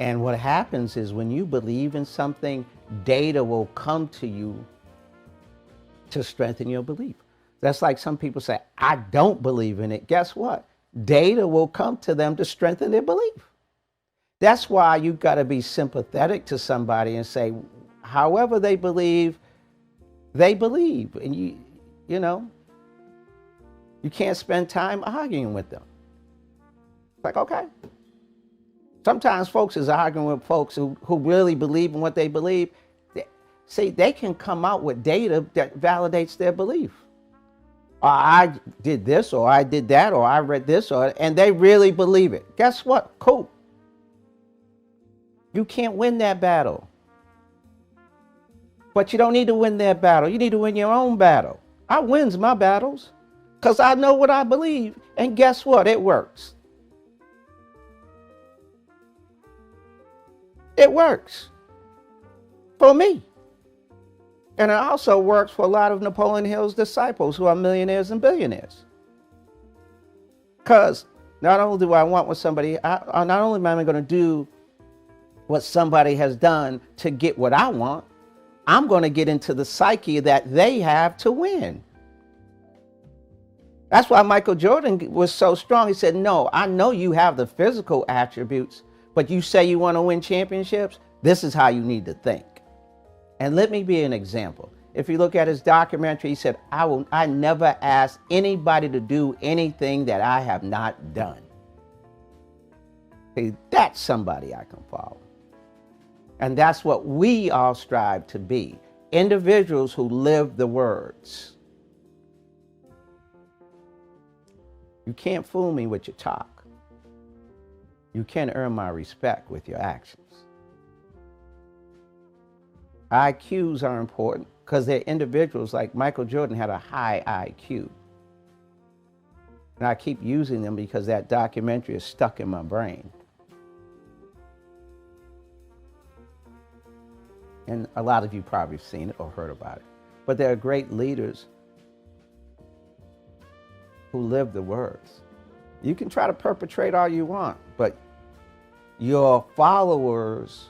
And what happens is, when you believe in something, data will come to you to strengthen your belief. That's like some people say, I don't believe in it. Guess what? Data will come to them to strengthen their belief. That's why you've got to be sympathetic to somebody and say, however they believe, they believe. And you know, you can't spend time arguing with them. It's like, okay. Sometimes folks is arguing with folks who really believe in what they believe. They can come out with data that validates their belief. Or I did this, or I did that, or I read this, and they really believe it. Guess what? Cool. You can't win that battle. But you don't need to win their battle. You need to win your own battle. I wins my battles because I know what I believe. And guess what? It works. It works for me. And it also works for a lot of Napoleon Hill's disciples who are millionaires and billionaires. Because not only do I want what somebody, not only am I going to do what somebody has done to get what I want, I'm going to get into the psyche that they have to win. That's why Michael Jordan was so strong. He said, no, I know you have the physical attributes, but you say you want to win championships. This is how you need to think. And let me be an example. If you look at his documentary, he said, I never ask anybody to do anything that I have not done. See, that's somebody I can follow. And that's what we all strive to be. Individuals who live the words. You can't fool me with your talk. You can earn my respect with your actions. IQs are important because they're individuals. Like Michael Jordan had a high IQ. And I keep using them because that documentary is stuck in my brain. And a lot of you probably have seen it or heard about it. But there are great leaders who live the words. You can try to perpetrate all you want, but your followers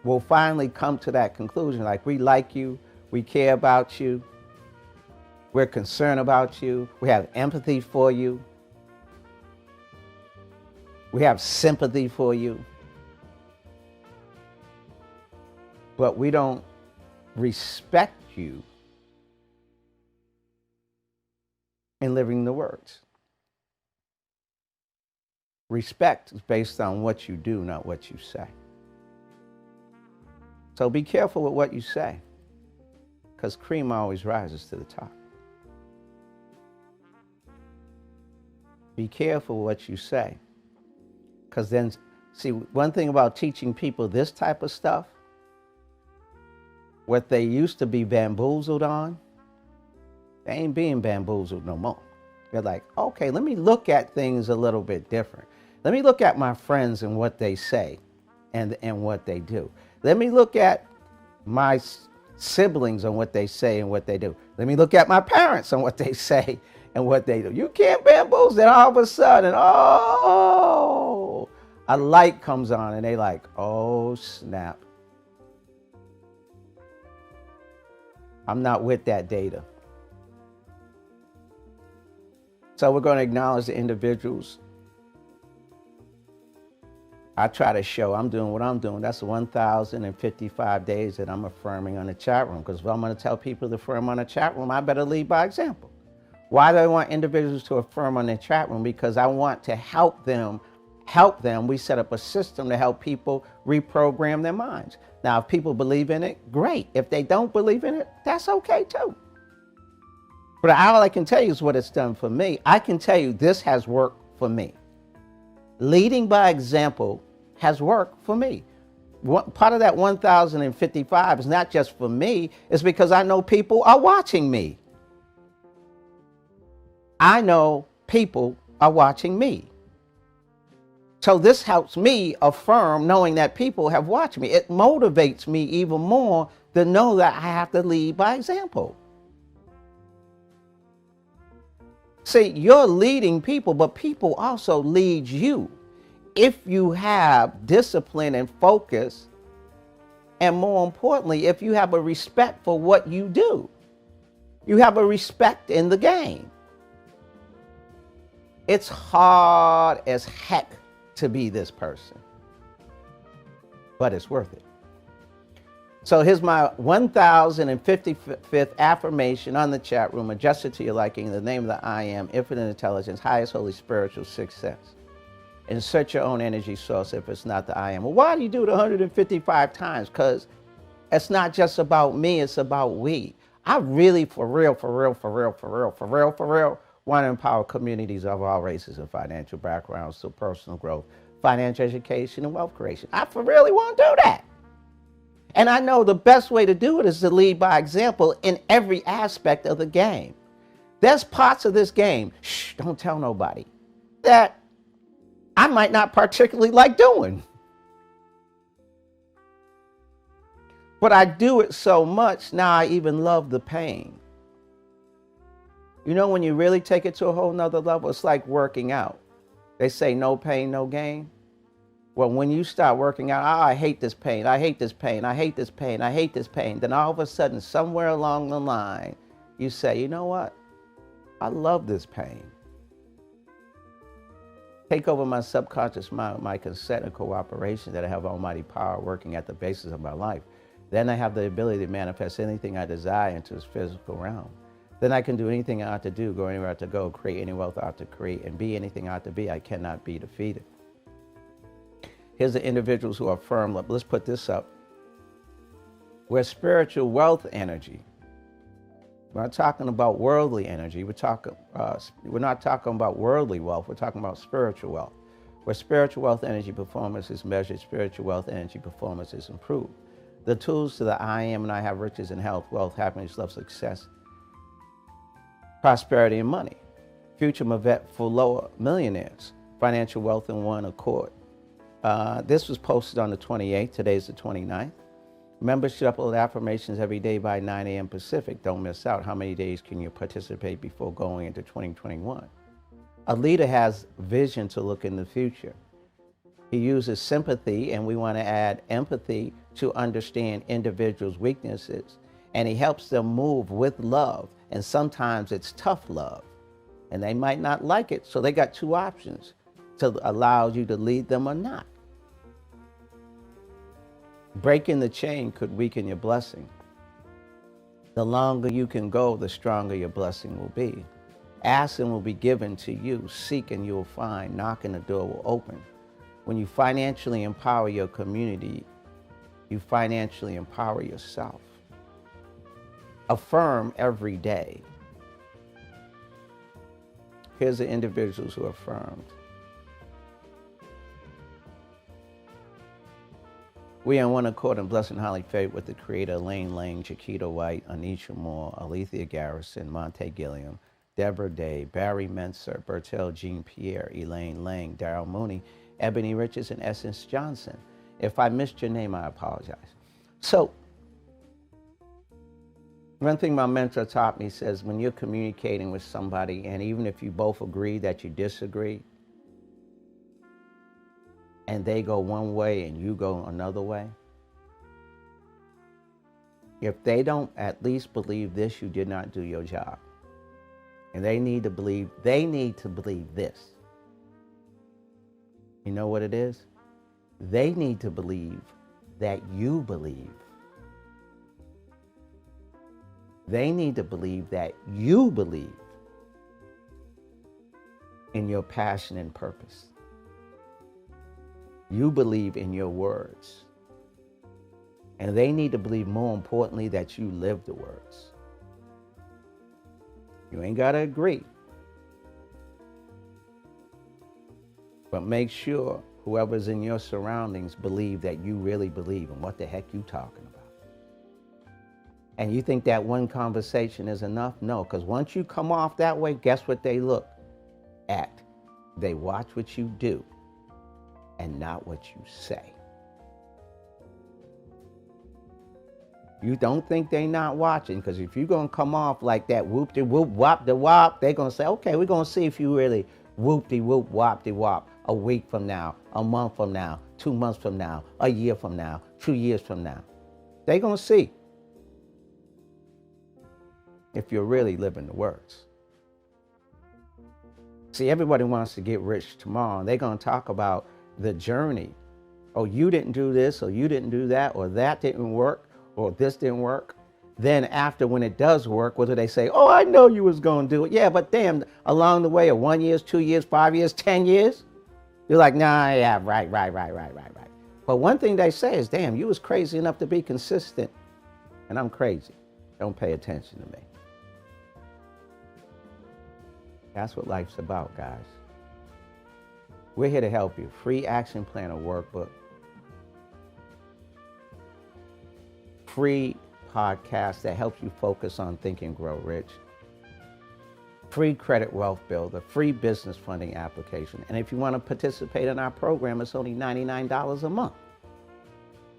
will finally come to that conclusion. Like, we like you, we care about you, we're concerned about you, we have empathy for you, we have sympathy for you. But we don't respect you in living the words. Respect is based on what you do, not what you say. So be careful with what you say, because cream always rises to the top. Be careful what you say, because then, see, one thing about teaching people this type of stuff, what they used to be bamboozled on, they ain't being bamboozled no more. They're like, okay, let me look at things a little bit different. Let me look at my friends and what they say and what they do. Let me look at my siblings and what they say and what they do. Let me look at my parents and what they say and what they do. You can't bamboozle. Then all of a sudden, oh, a light comes on and they like, oh, snap. I'm not with that data. So we're going to acknowledge the individuals. I try to show I'm doing what I'm doing. That's 1,055 days that I'm affirming on the chat room. Because if I'm going to tell people to affirm on the chat room, I better lead by example. Why do I want individuals to affirm on the chat room? Because I want to help them. We set up a system to help people reprogram their minds. Now, if people believe in it, great. If they don't believe in it, that's okay too. But all I can tell you is what it's done for me. I can tell you this has worked for me. Leading by example has worked for me. Part of that 1,055 is not just for me, it's because I know people are watching me. I know people are watching me. So this helps me affirm knowing that people have watched me. It motivates me even more to know that I have to lead by example. See, you're leading people, but people also lead you. If you have discipline and focus, and more importantly, if you have a respect for what you do, you have a respect in the game. It's hard as heck to be this person, but it's worth it. So here's my 1055th affirmation on the chat room, adjusted to your liking, in the name of the I Am, infinite intelligence, highest holy spiritual sixth sense. Insert your own energy source if it's not the I Am. Well, why do you do it 155 times? Because it's not just about me, it's about we. I really, for real, want to empower communities of all races and financial backgrounds through personal growth, financial education, and wealth creation. I really want to do that. And I know the best way to do it is to lead by example in every aspect of the game. There's parts of this game, don't tell nobody, that I might not particularly like doing. But I do it so much, now I even love the pain. You know, when you really take it to a whole nother level, it's like working out. They say no pain, no gain. Well, when you start working out, I hate this pain, I hate this pain, I hate this pain, I hate this pain. Then all of a sudden, somewhere along the line, you say, you know what? I love this pain. Take over my subconscious mind with my consent and cooperation that I have almighty power working at the basis of my life. Then I have the ability to manifest anything I desire into this physical realm. Then I can do anything I ought to do, go anywhere I ought to go, create any wealth I ought to create, and be anything I ought to be. I cannot be defeated. Here's the individuals who are firm. Let's put this up. We're spiritual wealth energy. We're not talking about worldly energy. We're not talking about worldly wealth. We're talking about spiritual wealth. Where spiritual wealth energy performance is measured, spiritual wealth energy performance is improved. The tools to the I am and I have riches and health, wealth, happiness, love, success, prosperity, and money. Future Mavet for lower millionaires. Financial wealth in one accord. This was posted on the 28th. Today's the 29th. Members should upload affirmations every day by 9 a.m. Pacific. Don't miss out. How many days can you participate before going into 2021? A leader has vision to look in the future. He uses sympathy, and we want to add empathy to understand individuals' weaknesses. And he helps them move with love. And sometimes it's tough love. And they might not like it. So they got two options to allow you to lead them or not. Breaking the chain could weaken your blessing. The longer you can go, the stronger your blessing will be. Ask and will be given to you. Seek and you will find. Knock and the door will open. When you financially empower your community, you financially empower yourself. Affirm every day. Here's the individuals who affirmed. We are in one accord and blessed and highly favored with the Creator, Elaine Lang, Chiquita White, Anisha Moore, Alethea Garrison, Monte Gilliam, Deborah Day, Barry Menser, Bertel Jean Pierre, Elaine Lang, Darrell Mooney, Ebony Richards, and Essence Johnson. If I missed your name, I apologize. So, one thing my mentor taught me says when you're communicating with somebody, and even if you both agree that you disagree, and they go one way and you go another way, if they don't at least believe this, you did not do your job. And they need to believe this. You know what it is? They need to believe that you believe. They need to believe that you believe in your passion and purpose. You believe in your words. And they need to believe, more importantly, that you live the words. You ain't got to agree. But make sure whoever's in your surroundings believe that you really believe in what the heck you talking about. And you think that one conversation is enough? No, because once you come off that way, guess what they look at? They watch what you do and not what you say. You don't think they not watching, because if you're going to come off like that whoop-de-whoop, wop-de-wop, they're going to say, okay, we're going to see if you really whoop-de-whoop, wop-de-wop a week from now, a month from now, 2 months from now, a year from now, 2 years from now. They're going to see if you're really living the words. See, everybody wants to get rich tomorrow, and they're going to talk about the journey. Oh, you didn't do this, or you didn't do that, or that didn't work, or this didn't work. Then after, when it does work, what do they say? Oh, I know you was going to do it. Yeah, but damn, along the way of 1 year, 2 years, 5 years, 10 years, you're like, nah, yeah, right. But one thing they say is, damn, you was crazy enough to be consistent, and I'm crazy. Don't pay attention to me. That's what life's about, guys. We're here to help you. Free action plan or workbook. free podcast that helps you focus on Think and Grow Rich, free credit wealth builder, free business funding application. And if you want to participate in our program, it's only $99 a month.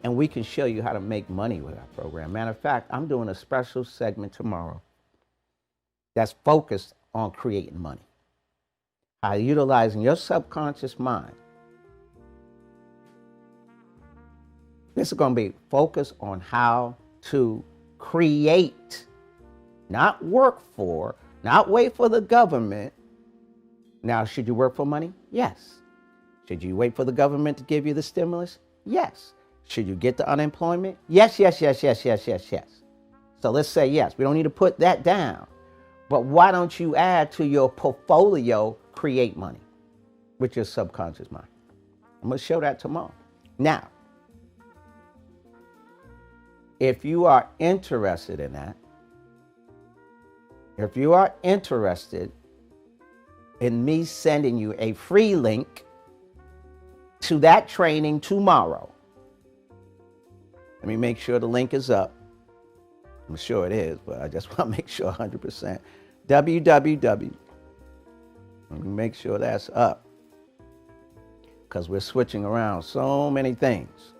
And we can show you how to make money with our program. Matter of fact, I'm doing a special segment tomorrow that's focused on creating money. How utilizing your subconscious mind. This is going to be focused on how to create, not work for, not wait for the government. Now, should you work for money? Yes. Should you wait for the government to give you the stimulus? Yes. Should you get the unemployment? Yes, yes, yes, yes, yes, yes, yes. So let's say yes. We don't need to put that down. But why don't you add to your portfolio, create money with your subconscious mind? I'm going to show that tomorrow. Now, if you are interested in that, if you are interested in me sending you a free link to that training tomorrow, let me make sure the link is up. I'm sure it is, but I just want to make sure 100%. www. Let me make sure that's up, because we're switching around so many things.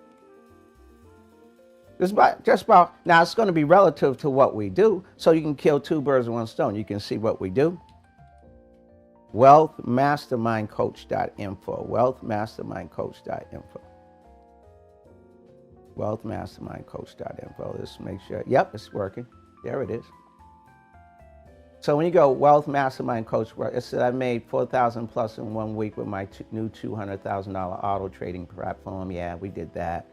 Just about, now it's going to be relative to what we do, so you can kill two birds with one stone. You can see what we do. Wealthmastermindcoach.info. Wealthmastermindcoach.info. Wealthmastermindcoach.info. Let's make sure. Yep, it's working. There it is. So when you go Wealth Mastermind Coach, it said I made $4,000 plus in 1 week with my new $200,000 auto trading platform. Yeah, we did that.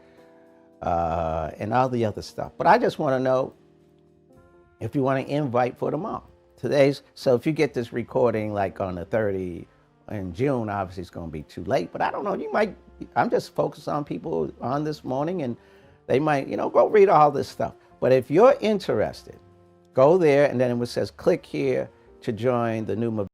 And all the other stuff. But I just want to know if you want to invite for tomorrow. So if you get this recording like on the 30th in June, obviously it's going to be too late. But I don't know, I'm just focused on people on this morning, and they might, go read all this stuff. But if you're interested, go there, and then it says click here to join the new